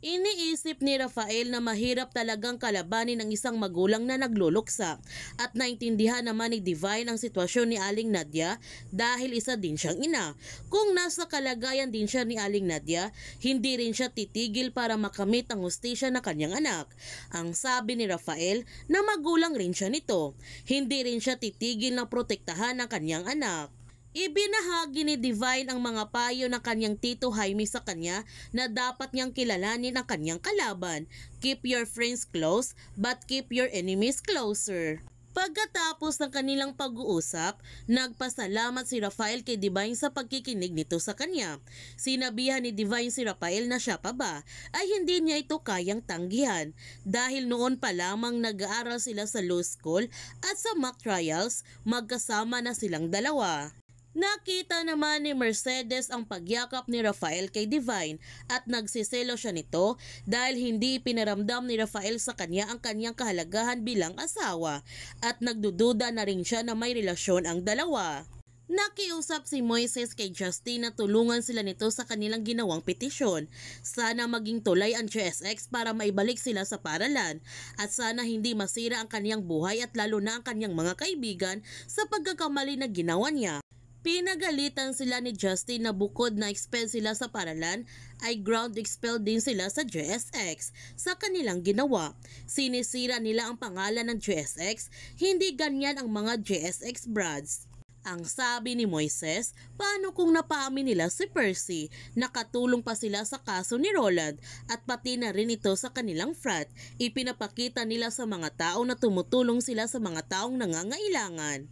Iniisip ni Rafael na mahirap talagang kalabanin ng isang magulang na nagluluksa at naintindihan naman ni Divine ang sitwasyon ni Aling Nadia dahil isa din siyang ina. Kung nasa kalagayan din siya ni Aling Nadia, hindi rin siya titigil para makamit ang hustisya ng kanyang anak. Ang sabi ni Rafael na magulang rin siya nito, hindi rin siya titigil na protektahan ang kanyang anak. Ibinahagi ni Divine ang mga payo ng kanyang tito Jaime sa kanya na dapat niyang kilalanin ang kanyang kalaban. Keep your friends close but keep your enemies closer. Pagkatapos ng kanilang pag-uusap, nagpasalamat si Rafael kay Divine sa pagkikinig nito sa kanya. Sinabihan ni Divine si Rafael na siya pa ba ay hindi niya ito kayang tanggihan dahil noon pa lamang nag-aaral sila sa law school at sa mock trials magkasama na silang dalawa. Nakita naman ni Mercedes ang pagyakap ni Rafael kay Divine at nagsiselo siya nito dahil hindi pinaramdam ni Rafael sa kanya ang kanyang kahalagahan bilang asawa at nagdududa na rin siya na may relasyon ang dalawa. Nakiusap si Moises kay Justin na tulungan sila nito sa kanilang ginawang petisyon. Sana maging tulay ang GSX para maibalik sila sa paralan at sana hindi masira ang kanyang buhay at lalo na ang kanyang mga kaibigan sa pagkakamali na ginawa niya. Pinagalitan sila ni Justin na bukod na expel sila sa paralan ay ground expel din sila sa GSX sa kanilang ginawa. Sinisira nila ang pangalan ng GSX, hindi ganyan ang mga GSX brads. Ang sabi ni Moises, paano kung napaamin nila si Percy? Nakatulong pa sila sa kaso ni Roland at pati na rin ito sa kanilang frat. Ipinapakita nila sa mga tao na tumutulong sila sa mga taong nangangailangan.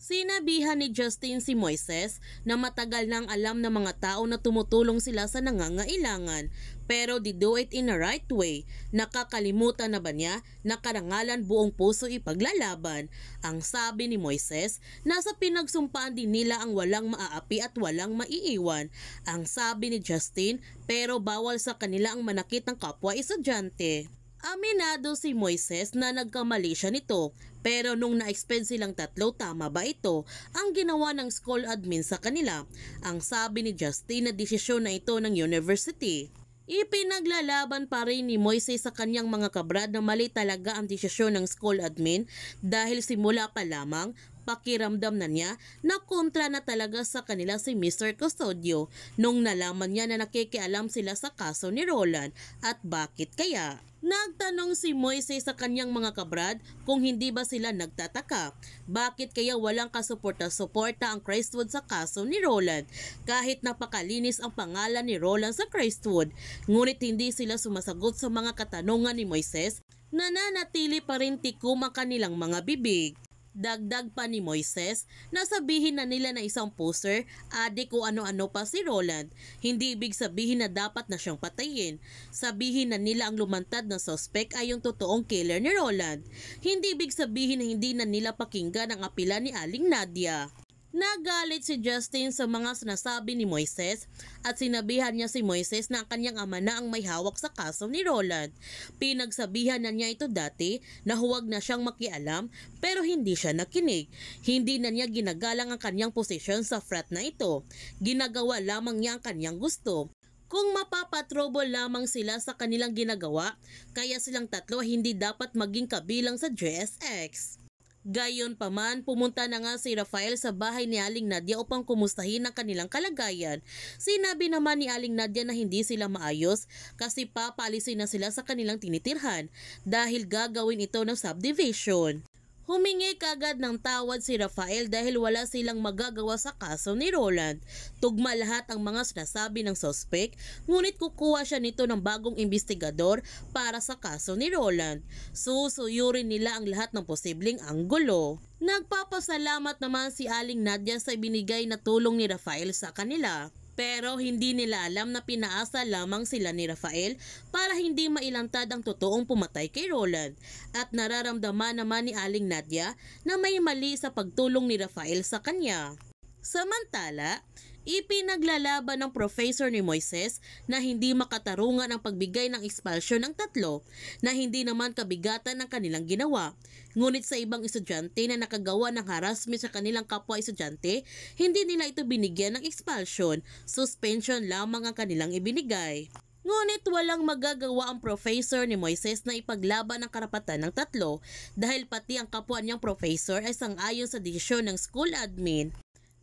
Sinabihan ni Justin si Moises na matagal nang alam ng mga tao na tumutulong sila sa nangangailangan pero they do it in a right way. Nakakalimutan na ba niya na karangalan buong puso ipaglalaban? Ang sabi ni Moises, nasa pinagsumpaan din nila ang walang maaapi at walang maiiwan. Ang sabi ni Justin, pero bawal sa kanila ang manakit ng kapwa estudyante. Aminado si Moises na nagkamali siya nito pero nung na-expel silang tatlo, tama ba ito ang ginawa ng school admin sa kanila? Ang sabi ni Justin na desisyon na ito ng university. Ipinaglalaban pa rin ni Moises sa kanyang mga kabrad na mali talaga ang desisyon ng school admin dahil simula pa lamang pakiramdam na niya na kontra na talaga sa kanila si Mr. Custodio nung nalaman niya na nakikialam sila sa kaso ni Roland at bakit kaya? Nagtanong si Moises sa kanyang mga kabrad kung hindi ba sila nagtataka. Bakit kaya walang kasuporta-suporta ang Crestwood sa kaso ni Roland kahit napakalinis ang pangalan ni Roland sa Crestwood. Ngunit hindi sila sumasagot sa mga katanungan ni Moises, nananatili pa rin tikom ang kanilang mga bibig. Dagdag pa ni Moises na sabihin na nila na isang poser, adik o ano-ano pa si Roland. Hindi ibig sabihin na dapat na siyang patayin. Sabihin na nila ang lumantad na suspect ay yung totoong killer ni Roland. Hindi ibig sabihin na hindi na nila pakinggan ang apela ni Aling Nadia. Nagalit si Justin sa mga sinasabi ni Moises at sinabihan niya si Moises na ang kanyang ama na ang may hawak sa kaso ni Roland. Pinagsabihan na niya ito dati na huwag na siyang makialam pero hindi siya nakinig. Hindi na niya ginagalang ang kanyang posisyon sa frat na ito. Ginagawa lamang niya ang kanyang gusto. Kung mapapatrouble lamang sila sa kanilang ginagawa, kaya silang tatlo hindi dapat maging kabilang sa GSX. Gayunpaman, pumunta na nga si Rafael sa bahay ni Aling Nadia upang kumustahin ang kanilang kalagayan. Sinabi naman ni Aling Nadia na hindi sila maayos kasi papaalisin na sila sa kanilang tinitirhan dahil gagawin ito ng subdivision. Humingi kagad ng tawad si Rafael dahil wala silang magagawa sa kaso ni Roland. Tugma lahat ang mga sinasabi ng suspect, ngunit kukuha siya nito ng bagong investigador para sa kaso ni Roland. Susuyurin nila ang lahat ng posibleng anggulo. Nagpapasalamat naman si Aling Nadia sa ibinigay na tulong ni Rafael sa kanila. Pero hindi nila alam na pinaasa lamang sila ni Rafael para hindi mailantad ang totoong pumatay kay Roland. At nararamdaman naman ni Aling Nadia na may mali sa pagtulong ni Rafael sa kanya. Samantala, ipinaglalaban ng professor ni Moises na hindi makatarungan ang pagbigay ng expulsion ng tatlo na hindi naman kabigatan ng kanilang ginawa. Ngunit sa ibang estudyante na nakagawa ng harassment sa kanilang kapwa estudyante, hindi nila ito binigyan ng expulsion, suspension lamang ang kanilang ibinigay. Ngunit walang magagawa ang professor ni Moises na ipaglaban ang karapatan ng tatlo dahil pati ang kapwa niyang professor ay sang-ayon sa desisyon ng school admin.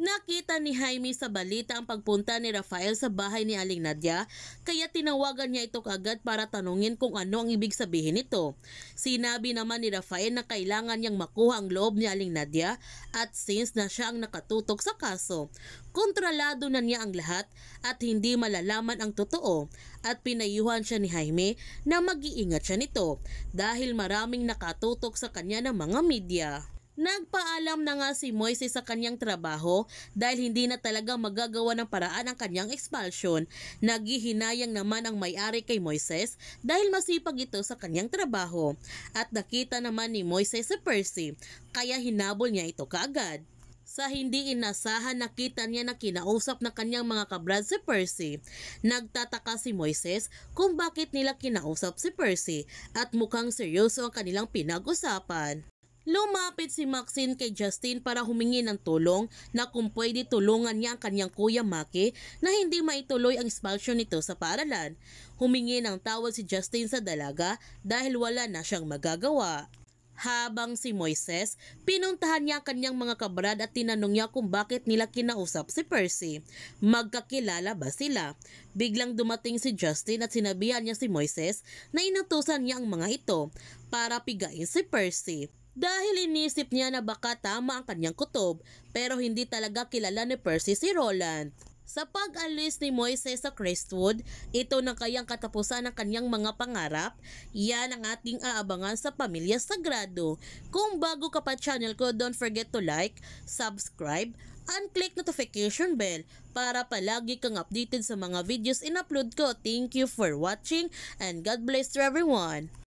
Nakita ni Jaime sa balita ang pagpunta ni Rafael sa bahay ni Aling Nadia, kaya tinawagan niya ito kaagad para tanungin kung ano ang ibig sabihin nito. Sinabi naman ni Rafael na kailangan niyang makuha ang loob ni Aling Nadia at since na siya ang nakatutok sa kaso, kontrolado na niya ang lahat at hindi malalaman ang totoo at pinayuhan siya ni Jaime na mag-iingat siya nito dahil maraming nakatutok sa kanya ng mga media. Nagpaalam na nga si Moises sa kanyang trabaho dahil hindi na talaga magagawa ng paraan ang kanyang expulsion. Naghihinayang naman ang may-ari kay Moises dahil masipag ito sa kanyang trabaho. At nakita naman ni Moises si Percy, kaya hinabol niya ito kaagad. Sa hindi inasahan, nakita niya na kinausap ng kanyang mga kabrad si Percy. Nagtataka si Moises kung bakit nila kinausap si Percy at mukhang seryoso ang kanilang pinag-usapan. Lumapit si Maxine kay Justin para humingi ng tulong na kung pwede tulungan niya ang kanyang kuya Maki na hindi maituloy ang expulsion nito sa paaralan. Humingi ng tawad si Justin sa dalaga dahil wala na siyang magagawa. Habang si Moises, pinuntahan niya ang kanyang mga kabrad at tinanong niya kung bakit nila kinausap si Percy. Magkakilala ba sila? Biglang dumating si Justin at sinabihan niya si Moises na inutusan niya ang mga ito para pigain si Percy. Dahil inisip niya na baka tama ang kanyang kutob, pero hindi talaga kilala ni Percy si Roland. Sa pag-alis ni Moises sa Crestwood, ito na kayang katapusan ng kanyang mga pangarap. Yan ang ating aabangan sa Pamilya Sagrado. Kung bago ka pa channel ko, don't forget to like, subscribe, and click notification bell para palagi kang updated sa mga videos in-upload ko. Thank you for watching and God bless to everyone.